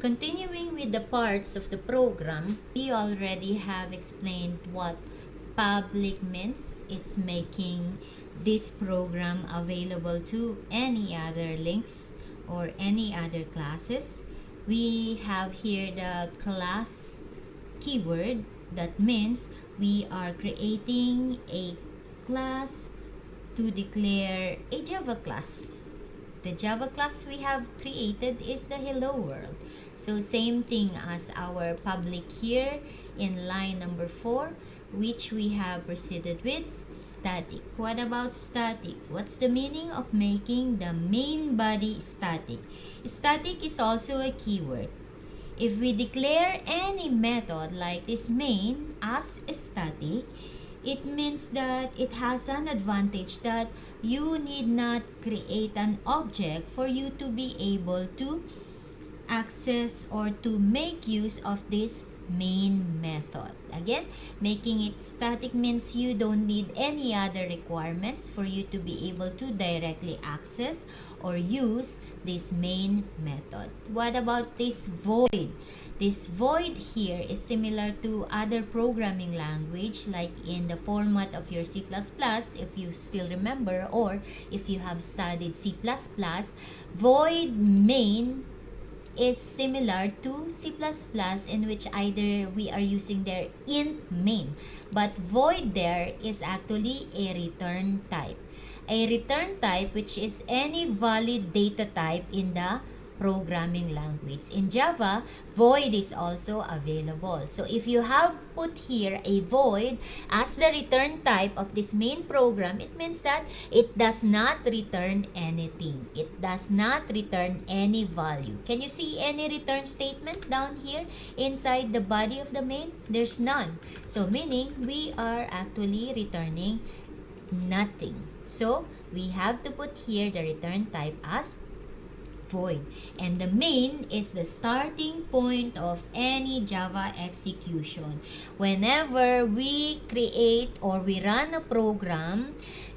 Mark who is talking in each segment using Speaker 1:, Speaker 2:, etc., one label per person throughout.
Speaker 1: Continuing with the parts of the program, we already have explained what public means. It's making this program available to any other links or any other classes. We have here the class keyword. That means we are creating a class to declare a Java class. The Java class we have created is the hello world. So same thing as our public here in line number 4, which we have proceeded with static. What about static? What's the meaning of making the main body static? Static is also a keyword. If we declare any method like this main as static, it means that it has an advantage that you need not create an object for you to be able to access or to make use of this main method. Again, making it static means you don't need any other requirements for you to be able to directly access or use this main method. What about this void? This void here is similar to other programming language like in the format of your C++, if you still remember, or if you have studied C++, void main is similar to C++, in which either we are using their int main, but void there is actually a return type. A return type which is any valid data type in the programming language. In Java, void is also available. So if you have put here a void as the return type of this main program, it means that it does not return anything. It does not return any value. Can you see any return statement down here inside the body of the main? There's none. So meaning we are actually returning nothing. So we have to put here the return type as void, and the main is the starting point of any Java execution. Whenever we create or we run a program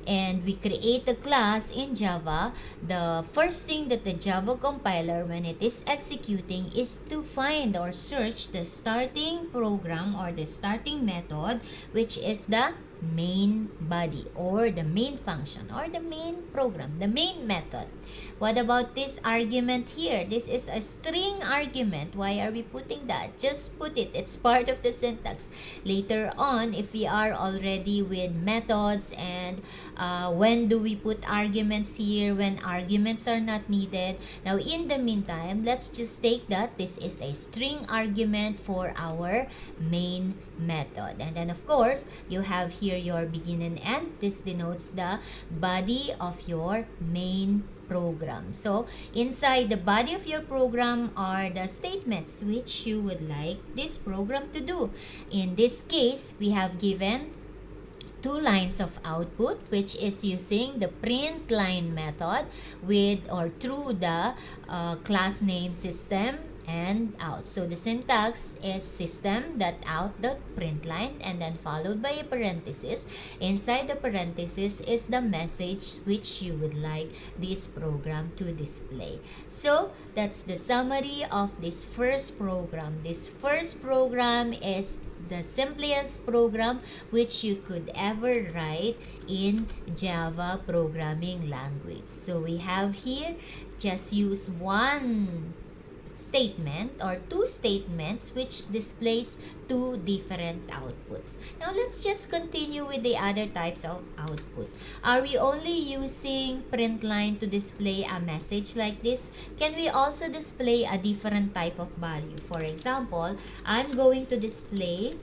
Speaker 1: and we create a class in Java, the first thing that the Java compiler, when it is executing, is to find or search the starting program or the starting method, which is the main body or the main function or the main program, the main method. What about this argument here? This is a string argument. Why are we putting that? Just put it. It's part of the syntax. Later on, if we are already with methods and when do we put arguments here, when arguments are not needed. Now, in the meantime, let's just take that this is a string argument for our main method. And then, of course, you have here your begin and end. This denotes the body of your main program. So, inside the body of your program are the statements which you would like this program to do. In this case, we have given 2 lines of output, which is using the println method with or through the class name system and out. So the syntax is system.out.println and then followed by a parenthesis. Inside the parenthesis is the message which you would like this program to display. So that's the summary of this first program. This first program is the simplest program which you could ever write in Java programming language. So we have here just use one statement or 2 statements which displays 2 different outputs. Now let's just continue with the other types of output. Are we only using println to display a message like this? Can we also display a different type of value? For example, I'm going to display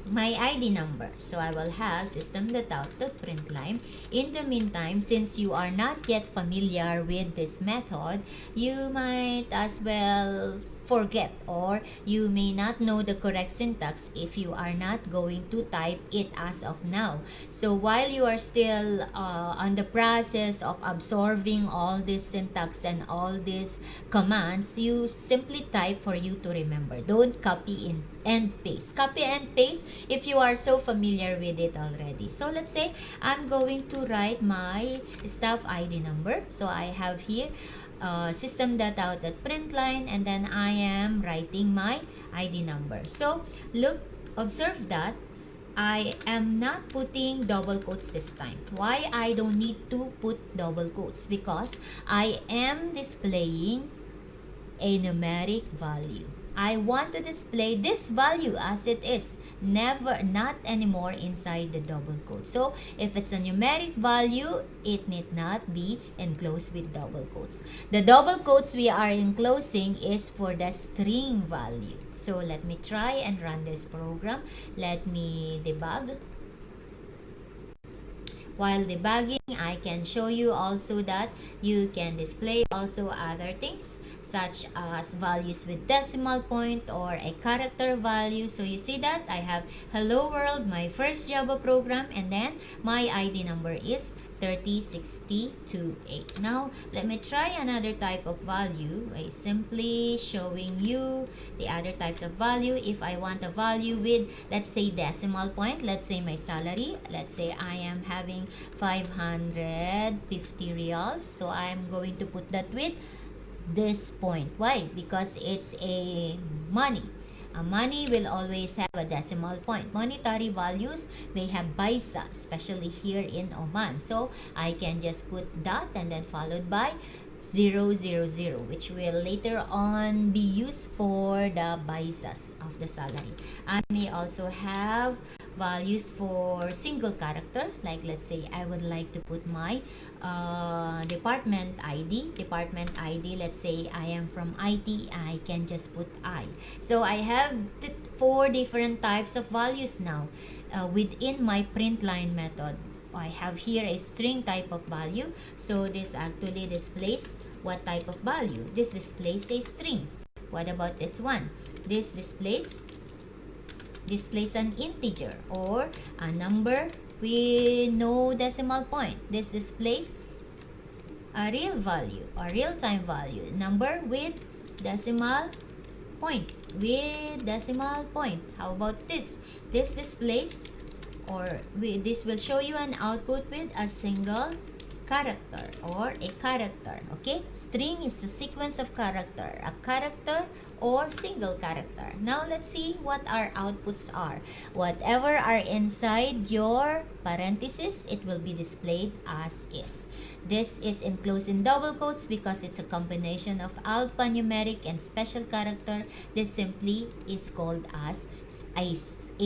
Speaker 1: my ID number. So I will have system.out.println. In the meantime, since you are not yet familiar with this method, you might as well forget or you may not know the correct syntax if you are not going to type it as of now. So while you are still on the process of absorbing all this syntax and all these commands, you simply type for you to remember. Don't copy in and paste. Copy and paste if you are so familiar with it already. So let's say I'm going to write my staff ID number. So I have here system.out.println, and then I am writing my ID number. So look, observe that I am not putting double quotes this time. Why I don't need to put double quotes? Because I am displaying a numeric value. I want to display this value as it is, not anymore inside the double quote. So if it's a numeric value, it need not be enclosed with double quotes. The double quotes we are enclosing is for the string value. So let me try and run this program. Let me debug. While debugging, I can show you also that you can display also other things such as values with decimal point or a character value. So you see that I have hello world, my first Java program, and then my ID number is 30628. Now, let me try another type of value by simply showing you the other types of value. If I want a value with, let's say, decimal point, let's say my salary, let's say I am having 550 reals, so I'm going to put that with this point. Why? Because it's a money. A money will always have a decimal point. Monetary values may have paisa, especially here in Oman. So I can just put dot and then followed by 000, which will later on be used for the paisas of the salary. I may also have values for single character, like let's say I would like to put my department ID, let's say I am from IT, I can just put I. So I have 4 different types of values now within my print line method. I have here a string type of value, so this actually displays what type of value. This displays a string. What about this one? This displays an integer or a number with no decimal point. This displays a real value or real-time value, number with decimal point. How about this? This displays, or this will show you an output with a single character or a character. Okay, string is a sequence of character, a character or single character. Now let's see what our outputs are. Whatever are inside your parentheses, it will be displayed as is. This is enclosed in double quotes because it's a combination of alphanumeric and special character. This simply is called as a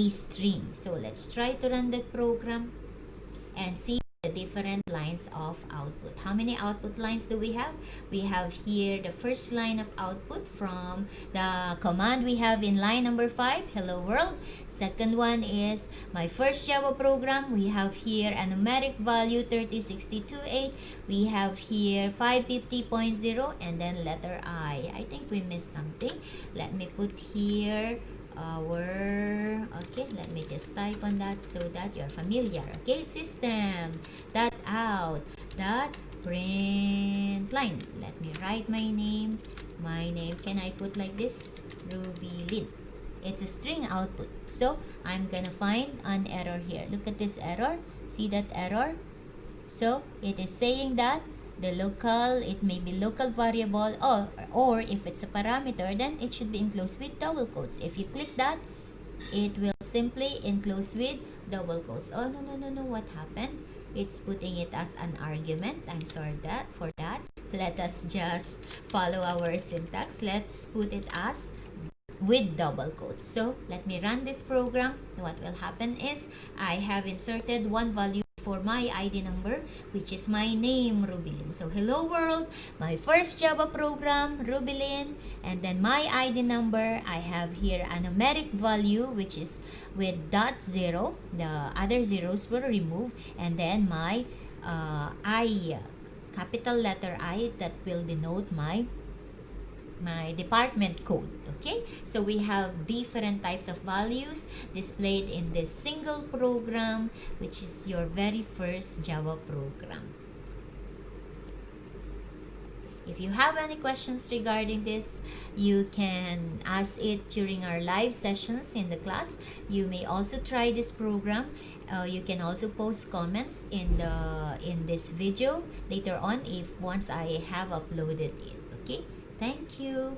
Speaker 1: string. So let's try to run that program and see the different lines of output. How many output lines do we have? We have here the first line of output from the command we have in line number 5, hello world. Second one is my first Java program. We have here a numeric value 30628. We have here 550.0 and then letter I. I think we missed something. Let me put here okay, let me just type on that so that you're familiar. Okay, system dot out dot print line. Let me write my name. Can I put like this? Ruby. It's a string output, so I'm gonna find an error here. Look at this error. See that error? So it is saying that the local, it may be local variable, or if it's a parameter, then it should be enclosed with double quotes. If you click that, it will simply enclose with double quotes. Oh, no, what happened? It's putting it as an argument. I'm sorry for that. Let us just follow our syntax. Let's put it as with double quotes. So let me run this program. What will happen is I have inserted one value for my ID number, which is my name, Rubilin. So hello world, my first Java program, Rubilin, and then my ID number, I have here a numeric value which is with .0. The other zeros were removed, and then my I, capital letter I, that will denote my department code. Okay, so we have different types of values displayed in this single program, which is your very first Java program. If you have any questions regarding this, you can ask it during our live sessions in the class. You may also try this program. You can also post comments in this video later on if once I have uploaded it. Okay, thank you.